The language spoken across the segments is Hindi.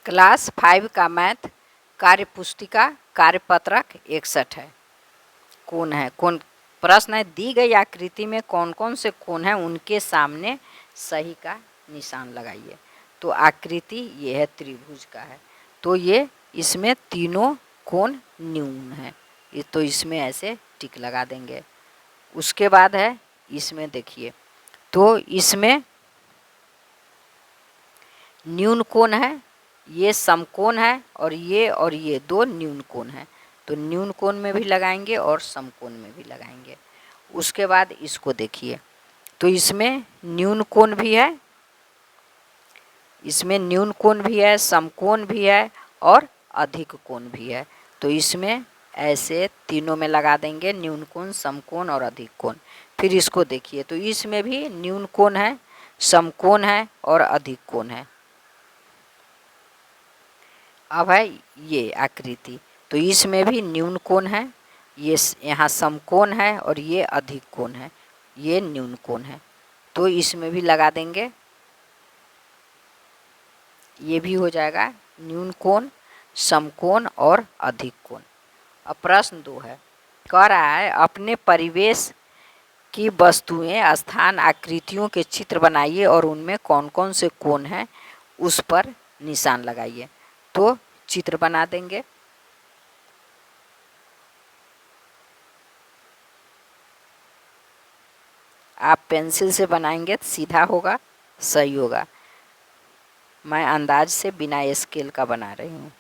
क्लास 5 का मैथ कार्य पुस्तिका कार्यपत्रक 61 है। कोण है, कौन प्रश्न है, दी गई आकृति में कौन कौन से कोण हैं, उनके सामने सही का निशान लगाइए। तो आकृति ये है, त्रिभुज का है, तो ये इसमें तीनों कोण न्यून है, ये तो इसमें ऐसे टिक लगा देंगे। उसके बाद है इसमें देखिए, तो इसमें न्यून कोण है, ये समकोण है, और ये दो न्यून कोण है, तो न्यून कोण में भी लगाएंगे और समकोण में भी लगाएंगे। उसके बाद इसको देखिए, तो इसमें न्यून कोण भी है, इसमें न्यून कोण भी है, समकोण भी है और अधिक कोण भी है, तो इसमें ऐसे तीनों में लगा देंगे, न्यून कोण, समकोण और अधिक कोण। फिर इसको देखिए, तो इसमें भी न्यून कोण है, समकोण है और अधिक कोण है। अब है ये आकृति, तो इसमें भी न्यून कोण है, ये यहाँ समकोण है और ये अधिक कोण है, ये न्यून कोण है, तो इसमें भी लगा देंगे, ये भी हो जाएगा न्यून कोण, समकोण और अधिक कोण। अब प्रश्न 2 है, कह रहा है अपने परिवेश की वस्तुएं, स्थान, आकृतियों के चित्र बनाइए और उनमें कौन कौन से कोण हैं उस पर निशान लगाइए। तो चित्र बना देंगे, आप पेंसिल से बनाएंगे तो सीधा होगा, सही होगा। मैं अंदाज से बिना स्केल का बना रही हूँ।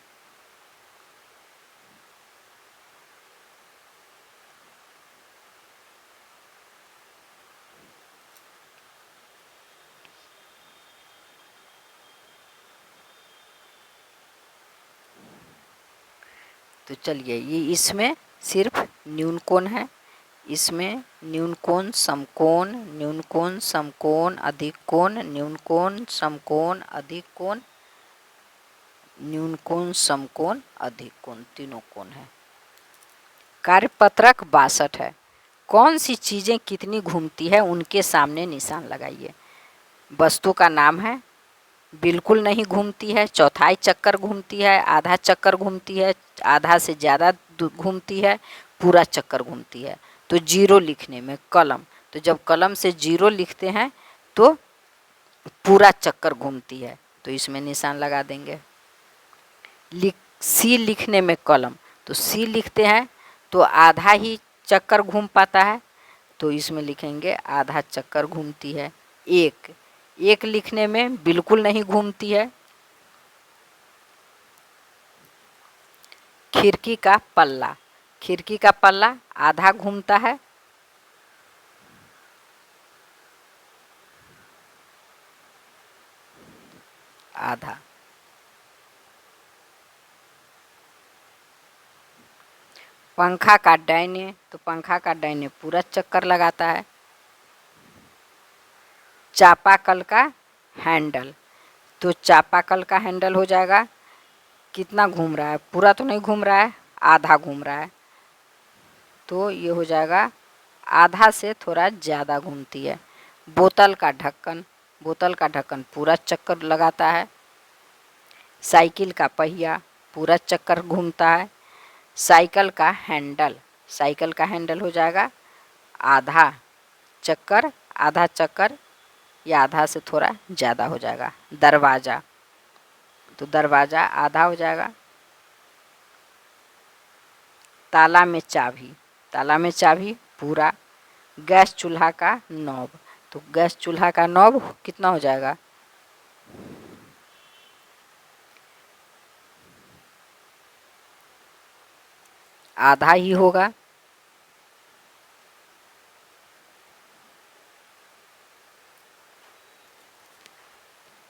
तो चलिए, ये इसमें सिर्फ न्यून कोण है, इसमें न्यून कोण, समकोण, न्यून कोण, समकोण, अधिक कोण, न्यून कोण, समकोण, अधिक कोण, न्यून कोण, समकोण, अधिक कोण, तीनों कोण है। कार्यपत्रक 62 है, कौन सी चीज़ें कितनी घूमती है उनके सामने निशान लगाइए। वस्तु का नाम है, बिल्कुल नहीं घूमती है, चौथाई चक्कर घूमती है, आधा चक्कर घूमती है, आधा से ज़्यादा घूमती है, पूरा चक्कर घूमती है। तो जीरो लिखने में कलम, तो जब कलम से जीरो लिखते हैं तो पूरा चक्कर घूमती है, तो इसमें निशान लगा देंगे। सी लिखने में कलम, तो सी लिखते हैं तो आधा ही चक्कर घूम पाता है, तो इसमें लिखेंगे आधा चक्कर घूमती है। एक लिखने में बिल्कुल नहीं घूमती है। खिड़की का पल्ला, खिड़की का पल्ला आधा घूमता है, आधा। पंखा का डाइने, तो पंखा का डाइने पूरा चक्कर लगाता है। चापाकल का हैंडल, तो चापाकल का हैंडल हो जाएगा, कितना घूम रहा है, पूरा तो नहीं घूम रहा है, आधा घूम रहा है, तो ये हो जाएगा आधा से थोड़ा ज़्यादा घूमती है। बोतल का ढक्कन, बोतल का ढक्कन पूरा चक्कर लगाता है। साइकिल का पहिया पूरा चक्कर घूमता है। साइकिल का हैंडल, साइकिल का हैंडल हो जाएगा आधा चक्कर, आधा चक्कर या आधा से थोड़ा ज़्यादा हो जाएगा। दरवाज़ा, तो दरवाज़ा आधा हो जाएगा। ताला में चाबी, ताला में चाबी पूरा। गैस चूल्हा का नॉब, तो गैस चूल्हा का नॉब कितना हो जाएगा, आधा ही होगा।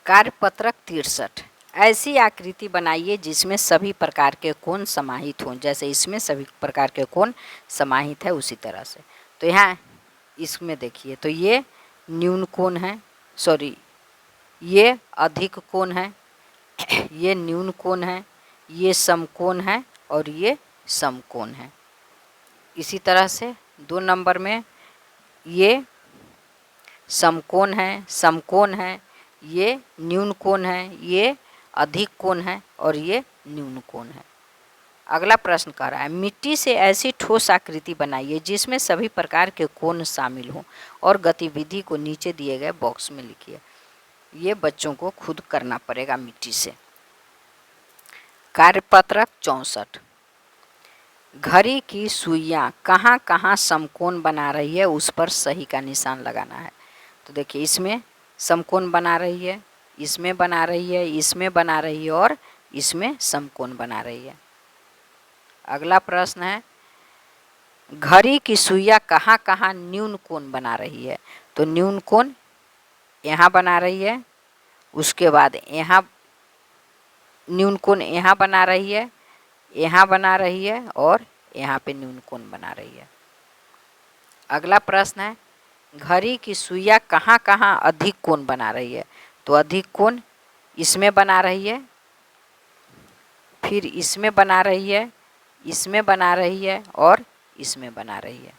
कार्यपत्रक 63, ऐसी आकृति बनाइए जिसमें सभी प्रकार के कोण समाहित हों, जैसे इसमें सभी प्रकार के कोण समाहित है उसी तरह से। तो यहाँ इसमें देखिए, तो ये न्यून कोण है, सॉरी ये अधिक कोण है, ये न्यून कोण है, ये समकोण है और ये समकोण है। इसी तरह से 2 नंबर में ये समकोण है, समकोण है, ये न्यून कोण है, ये अधिक कोण है और ये न्यून कोण है। अगला प्रश्न कह रहा है मिट्टी से ऐसी ठोस आकृति बनाइए जिसमें सभी प्रकार के कोण शामिल हों और गतिविधि को नीचे दिए गए बॉक्स में लिखिए। ये बच्चों को खुद करना पड़ेगा मिट्टी से। कार्यपत्रक 64। घड़ी की सुइयां कहाँ कहाँ समकोण बना रही है उस पर सही का निशान लगाना है। तो देखिए इसमें समकोण बना रही है, इसमें बना रही है, इसमें बना रही है और इसमें समकोण बना रही है। अगला प्रश्न है घड़ी की सुइयां कहाँ कहाँ न्यून कोण बना रही है। तो न्यून कोण यहाँ बना रही है, उसके बाद यहाँ न्यून कोण यहाँ बना रही है, यहाँ बना रही है और यहाँ पे न्यून कोण बना रही है। अगला प्रश्न है घड़ी की सुइयां कहाँ कहाँ अधिक कोण बना रही है। तो अधिक कोण इसमें बना रही है, फिर इसमें बना रही है, इसमें बना रही है और इसमें बना रही है।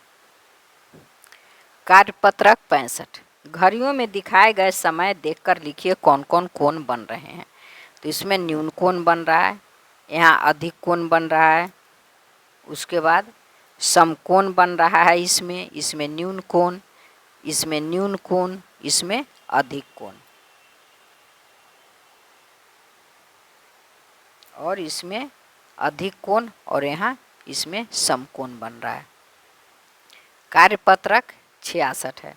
कार्यपत्रक 65। घड़ियों में दिखाए गए समय देखकर लिखिए कौन कौन कोण बन रहे हैं। तो इसमें न्यून कोण बन रहा है, यहाँ अधिक कोण बन रहा है, उसके बाद समकोण बन रहा है, इसमें न्यून कोण, इसमें न्यून कोण, इसमें अधिक कोण और इसमें अधिक कोण और यहाँ इसमें समकोण बन रहा है। कार्यपत्रक 66 है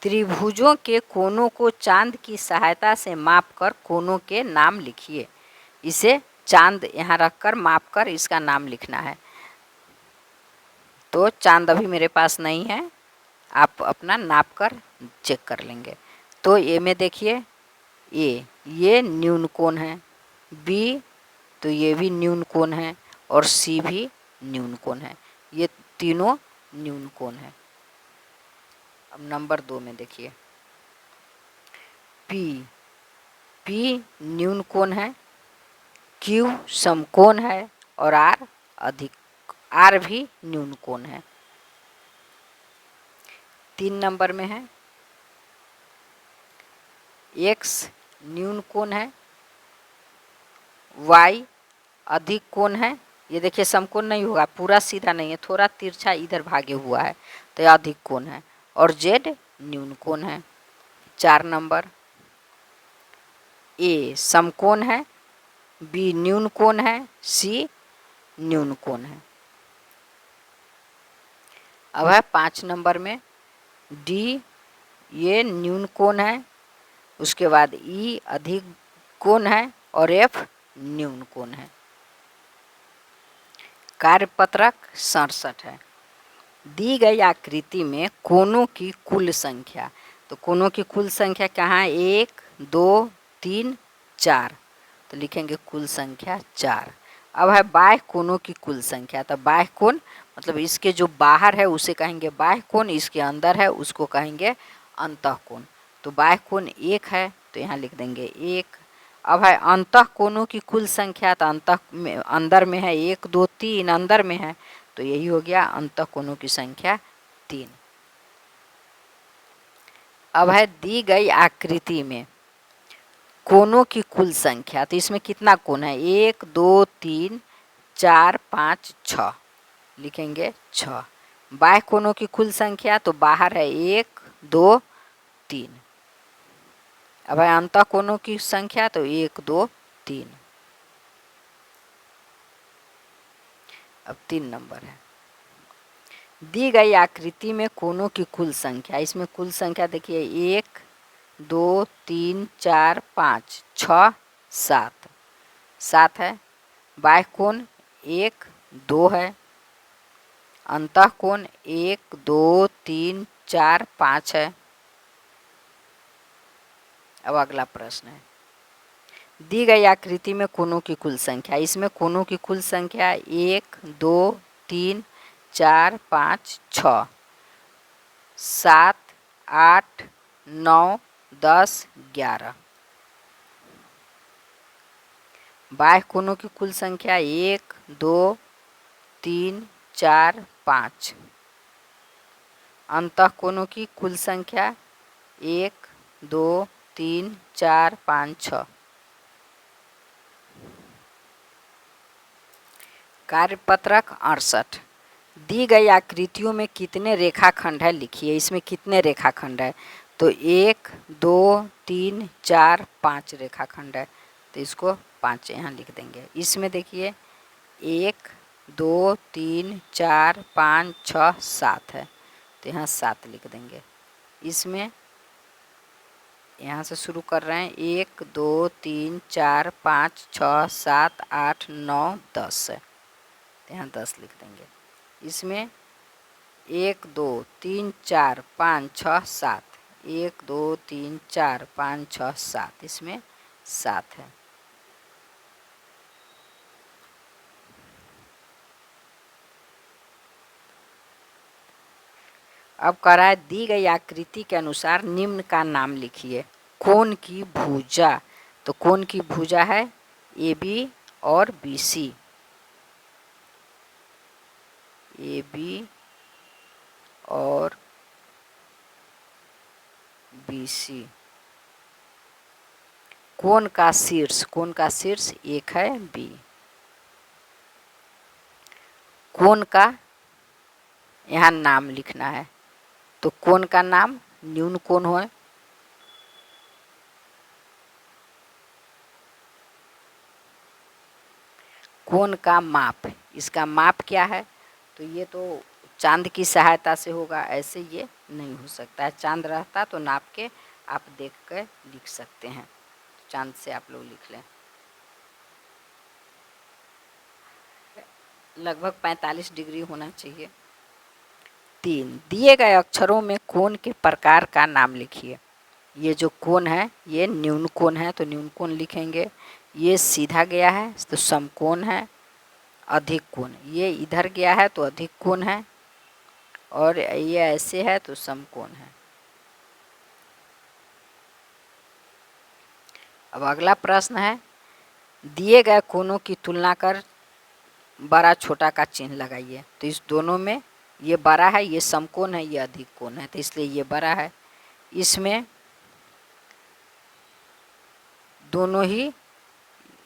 त्रिभुजों के कोणों को चांद की सहायता से मापकर कोणों के नाम लिखिए। इसे चांद यहाँ रखकर मापकर इसका नाम लिखना है। तो चांद अभी मेरे पास नहीं है, आप अपना नाप कर चेक कर लेंगे। तो ए में देखिए ये न्यून कोण है, बी तो ये भी न्यून कोण है और सी भी न्यून कोण है। ये तीनों न्यून कोण है। अब नंबर 2 में देखिए पी न्यून कोण है, क्यू समकोण है और आर भी न्यून कोण है। 3 नंबर में है एक्स न्यून कोण है, वाई अधिक कोण है। ये देखिए समकोण नहीं होगा, पूरा सीधा नहीं है, थोड़ा तिरछा इधर भागे हुआ है तो यह अधिक कोण है और जेड न्यून कोण है। 4 नंबर ए समकोण है, बी न्यून कोण है, सी न्यून कोण है। अब है 5 नंबर में डी ये न्यून कोण है, उसके बाद ई अधिक कोण है और एफ न्यून कोण है। कार्यपत्रक 67 है दी गई आकृति में कोणों की कुल संख्या। तो कोणों की कुल संख्या कहाँ है 1 2 3 4, तो लिखेंगे कुल संख्या 4। अब है बाह्य कोणों की कुल संख्या। तो बाह्य कोण मतलब इसके जो बाहर है उसे कहेंगे बाह्य कोण, इसके अंदर है उसको कहेंगे अंतः कोण। तो बाह्य कोण 1 है तो यहाँ लिख देंगे 1। अब है अंतः कोणों की कुल संख्या। तो अंतः में अंदर में है 1 2 3, अंदर में है तो यही हो गया अंतः कोणों की संख्या 3। अब है दी गई आकृति में कोणों की कुल संख्या। तो इसमें कितना कोण है 1 2 3 4 5 6, लिखेंगे 6। बाह्य कोणों की कुल संख्या तो बाहर है 1 2 3। अब है अंतः कोणों की संख्या तो 1 2 3। अब 3 नंबर है दी गई आकृति में कोणों की कुल संख्या। इसमें कुल संख्या देखिए 1 2 3 4 5 6 7, 7 है। बाह्य कोण 1 2 है, अंतः कोण 1 2 3 4 5 है। अब अगला प्रश्न है दी गई आकृति में कोणों की कुल संख्या। इसमें कोणों की कुल संख्या 1 2 3 4 5 6 7 8 9 10 11। बाह्य कोणों की कुल संख्या 1 2 3 4 5, अंतः कोणों की कुल संख्या 1 2 3 4 5 6। कार्यपत्रक 68। दी गई आकृतियों में कितने रेखाखंड है लिखिए। इसमें कितने रेखाखंड है? तो 1 2 3 4 5 रेखाखंड है, तो इसको 5 यहाँ लिख देंगे। इसमें देखिए 1 2 3 4 5 6 7 है, तो यहाँ 7 लिख देंगे। इसमें यहाँ से शुरू कर रहे हैं 1 2 3 4 5 6 7 8 9 10 है, तो यहाँ 10 लिख देंगे। इसमें 1 2 3 4 5 6 7, 1 2 3 4 5 6 7, इसमें 7 है। अब कह रहा है दी गई आकृति के अनुसार निम्न का नाम लिखिए। कोण की भुजा, तो कोण की भुजा है AB और BC। AB और BC। कोण का शीर्ष, कोण का शीर्ष 1 है B। कोण का यहाँ नाम लिखना है, तो कोण का नाम न्यून कोण है। कोण का माप, इसका माप क्या है? तो ये तो चांद की सहायता से होगा, ऐसे ये नहीं हो सकता है। चांद रहता तो नाप के आप देख कर लिख सकते हैं, चांद से आप लोग लिख लें। लगभग 45 डिग्री होना चाहिए। 3 दिए गए अक्षरों में कोण के प्रकार का नाम लिखिए। ये जो कोण है ये न्यून कोण है, तो न्यून कोण लिखेंगे। ये सीधा गया है तो समकोण है। अधिक कोण, ये इधर गया है तो अधिक कोण है, और ये ऐसे है तो समकोण है। अब अगला प्रश्न है, दिए गए कोणों की तुलना कर बड़ा छोटा का चिन्ह लगाइए। तो इस दोनों में ये बड़ा है, ये समकोण है, ये अधिक कोण है, तो इसलिए ये बड़ा है। इसमें दोनों ही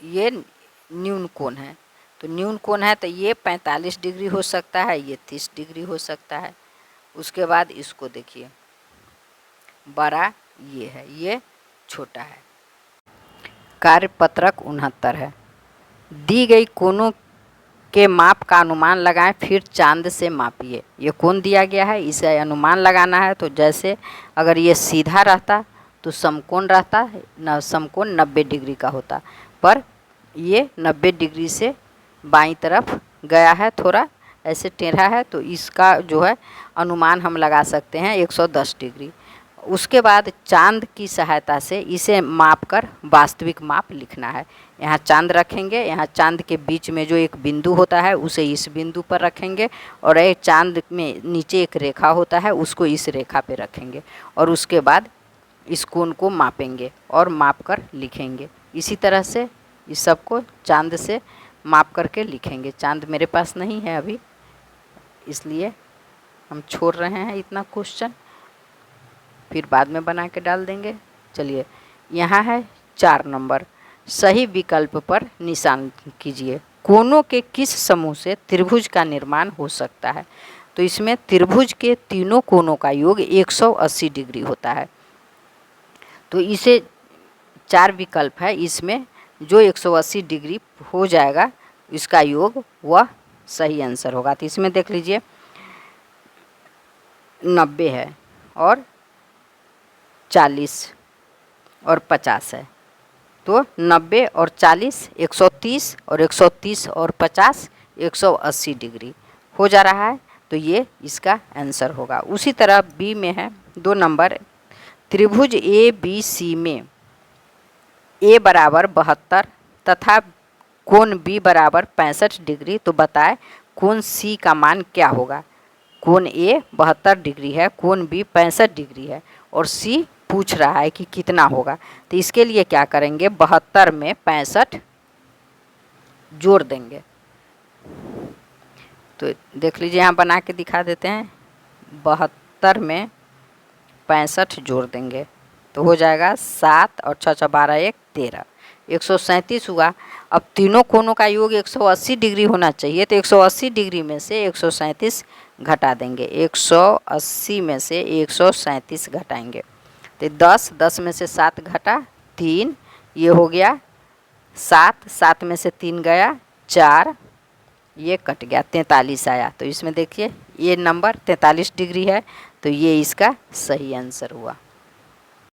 ये न्यून कोण है, तो न्यून कोण है तो ये 45 डिग्री हो सकता है, ये 30 डिग्री हो सकता है। उसके बाद इसको देखिए, बड़ा ये है, ये छोटा है। कार्यपत्रक 69 है। दी गई कोणों के माप का अनुमान लगाएं, फिर चांद से मापिए। ये कोण दिया गया है, इसे अनुमान लगाना है। तो जैसे अगर ये सीधा रहता तो समकोण रहता न, समकोण 90 डिग्री का होता, पर ये 90 डिग्री से बाईं तरफ गया है, थोड़ा ऐसे टेढ़ा है, तो इसका जो है अनुमान हम लगा सकते हैं 110 डिग्री। उसके बाद चांद की सहायता से इसे माप कर वास्तविक माप लिखना है। यहाँ चांद रखेंगे, यहाँ चांद के बीच में जो एक बिंदु होता है उसे इस बिंदु पर रखेंगे, और एक चांद में नीचे एक रेखा होता है उसको इस रेखा पे रखेंगे, और उसके बाद इस कोण को मापेंगे और माप कर लिखेंगे। इसी तरह से इस सबको चांद से माप करके लिखेंगे। चांद मेरे पास नहीं है अभी, इसलिए हम छोड़ रहे हैं इतना क्वेश्चन, फिर बाद में बना के डाल देंगे। चलिए, यहाँ है 4 नंबर, सही विकल्प पर निशान कीजिए। कोणों के किस समूह से त्रिभुज का निर्माण हो सकता है? तो इसमें त्रिभुज के तीनों कोणों का योग 180 डिग्री होता है। तो इसे 4 विकल्प है, इसमें जो 180 डिग्री हो जाएगा इसका योग वह सही आंसर होगा। तो इसमें देख लीजिए 90 है और 40 और 50 है, तो 90 और 40 130 और 130 और 50 180 डिग्री हो जा रहा है, तो ये इसका आंसर होगा। उसी तरह बी में है 2 नंबर, त्रिभुज ABC में A बराबर 72 तथा कोण B बराबर 65 डिग्री, तो बताए कोण C का मान क्या होगा? कोण A 72 डिग्री है, कोण B 65 डिग्री है, और C पूछ रहा है कि कितना होगा। तो इसके लिए क्या करेंगे, 72 में 65 जोड़ देंगे। तो देख लीजिए, यहाँ बना के दिखा देते हैं। 72 में 65 जोड़ देंगे तो हो जाएगा 7 और 6 6 12 1 13, 137 हुआ। अब तीनों कोनों का योग 180 डिग्री होना चाहिए, तो 180 डिग्री में से 137 घटा देंगे। 180 में से 137 घटाएंगे तो 10 में से 7 घटा 3, ये हो गया 7 में से 3 गया 4, ये कट गया 43 आया। तो इसमें देखिए ये नंबर 43 डिग्री है, तो ये इसका सही आंसर हुआ।